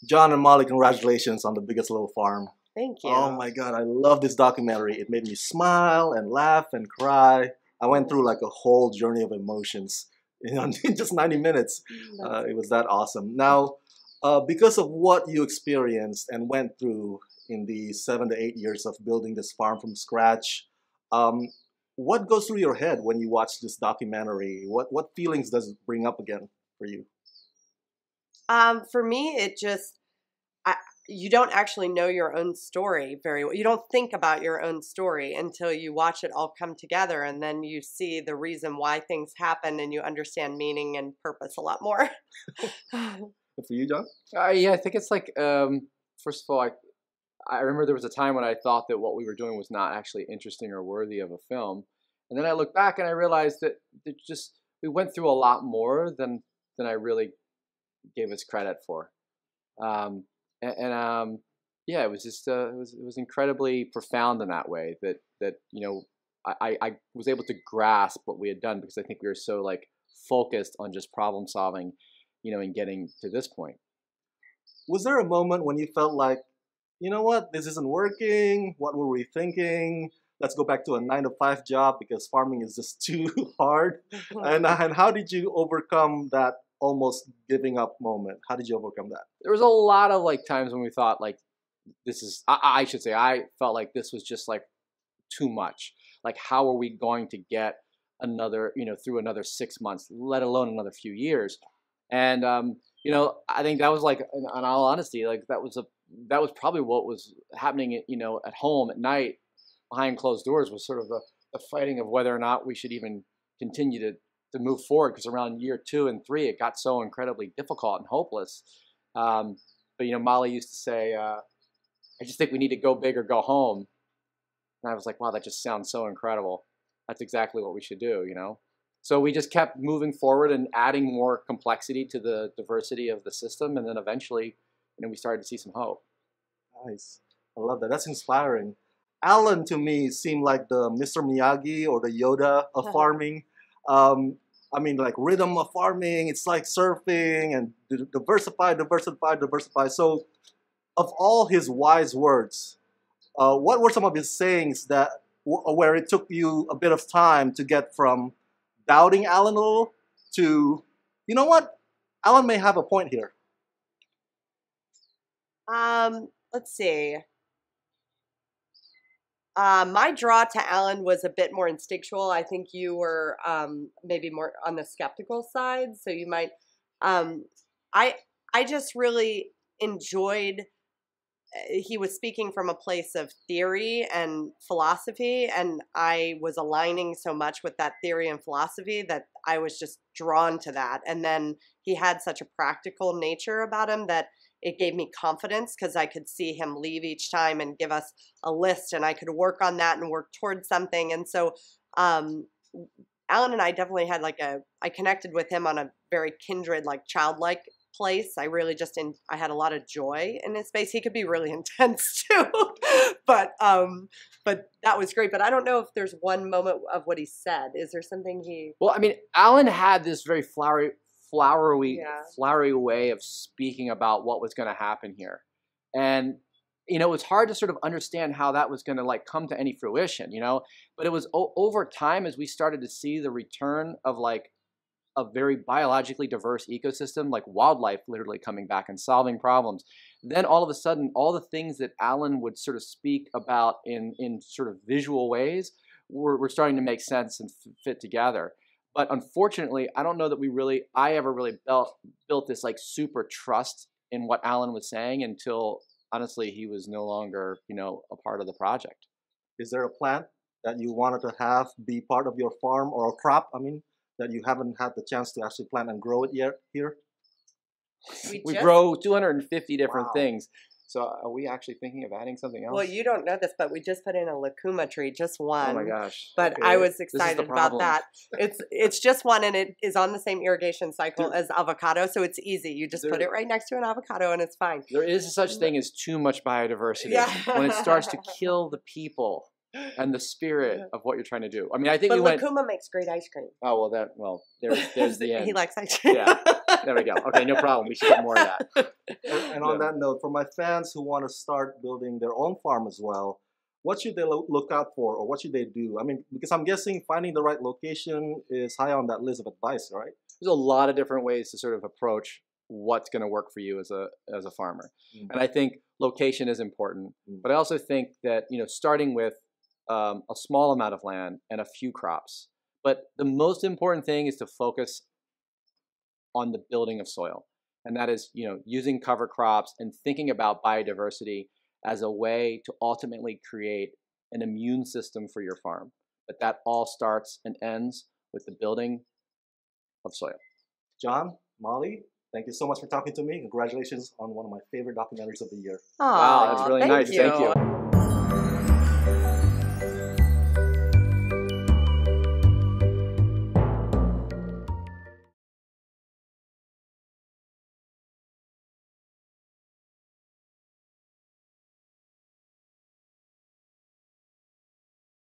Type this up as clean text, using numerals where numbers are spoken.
John and Molly, congratulations on The Biggest Little Farm. Thank you. Oh my God, I love this documentary. It made me smile and laugh and cry. I went through like a whole journey of emotions in just 90 minutes. It was that awesome. Now, because of what you experienced and went through in the 7 to 8 years of building this farm from scratch, what goes through your head when you watch this documentary? What feelings does it bring up again for you? For me, it just, you don't actually know your own story very well. You don't think about your own story until you watch it all come together, and then you see the reason why things happen, and you understand meaning and purpose a lot more. For you, John? Yeah, I think it's like, first of all, I remember there was a time when I thought that what we were doing was not actually interesting or worthy of a film. And then I look back and I realized that we went through a lot more than I really gave us credit for. Yeah, it was just it was incredibly profound in that way that I was able to grasp what we had done, because I think we were so like focused on just problem solving, and getting to this point. Was there a moment when you felt like, you know what, this isn't working? What were we thinking? Let's go back to a 9-to-5 job because farming is just too hard. And how did you overcome that almost giving up moment? How did you overcome that? There was a lot of like times when we thought like, this is, I should say, I felt like this was just like too much. Like, how are we going to get another, through another 6 months, let alone another few years? And, I think that was like, in all honesty, like that was probably what was happening, at home at night behind closed doors, was sort of the fighting of whether or not we should even continue to move forward, because around year 2 and 3, it got so incredibly difficult and hopeless. But Molly used to say, I just think we need to go big or go home. And I was like, wow, that just sounds so incredible. That's exactly what we should do, So we just kept moving forward and adding more complexity to the diversity of the system. And then eventually, we started to see some hope. Nice. I love that. That's inspiring. Alan, to me, seemed like the Mr. Miyagi or the Yoda of farming. Like rhythm of farming. It's like surfing and diversify. So of all his wise words, what were some of his sayings that where it took you a bit of time to get from doubting Alan a little to, you know what, Alan may have a point here? Let's see. My draw to Alan was a bit more instinctual. I think you were maybe more on the skeptical side. So you might, I just really enjoyed, he was speaking from a place of theory and philosophy, and I was aligning so much with that theory and philosophy that I was just drawn to that. And then he had such a practical nature about him that it gave me confidence, because I could see him leave each time and give us a list, and I could work on that and work towards something. And so Alan and I definitely had I connected with him on a very kindred, childlike place. I really I had a lot of joy in his space. He could be really intense too, but that was great. But I don't know if there's one moment of what he said. Is there something he? Well, Alan had this very flowery way of speaking about what was going to happen here, and it was hard to sort of understand how that was going to come to any fruition, but it was over time, as we started to see the return of a very biologically diverse ecosystem, like wildlife literally coming back and solving problems. Then all of a sudden, all the things that Alan would sort of speak about in sort of visual ways were starting to make sense and fit together. But unfortunately, I don't know that I ever really built this super trust in what Alan was saying until, honestly, he was no longer, a part of the project. Is there a plant that you wanted to have be part of your farm, or a crop, that you haven't had the chance to actually plant and grow it yet here? We grow 250 different things. So are we actually thinking of adding something else? Well, you don't know this, but we just put in a leucuma tree, just one. Oh my gosh. But okay. I was excited about that. It's just one, and it is on the same irrigation cycle as avocado, so it's easy. You just put it right next to an avocado, and it's fine. There is such thing as too much biodiversity. Yeah. When it starts to kill the people, and the spirit of what you're trying to do. I mean, I think But we went. Lacuma makes great ice cream. Oh well, there's the end. He likes ice cream. Yeah, there we go. Okay, no problem. We should get more of that. And on that note, for my fans who want to start building their own farm as well, what should they look out for, or what should they do? I mean, because I'm guessing finding the right location is high on that list of advice, right? There's a lot of different ways to sort of approach what's going to work for you as a farmer, and I think location is important. But I also think that starting with a small amount of land and a few crops. But the most important thing is to focus on the building of soil, and that is using cover crops and thinking about biodiversity as a way to ultimately create an immune system for your farm. But that all starts and ends with the building of soil. John, Molly, thank you so much for talking to me. Congratulations on one of my favorite documentaries of the year. Wow, that's really nice. Thank you. Thank you.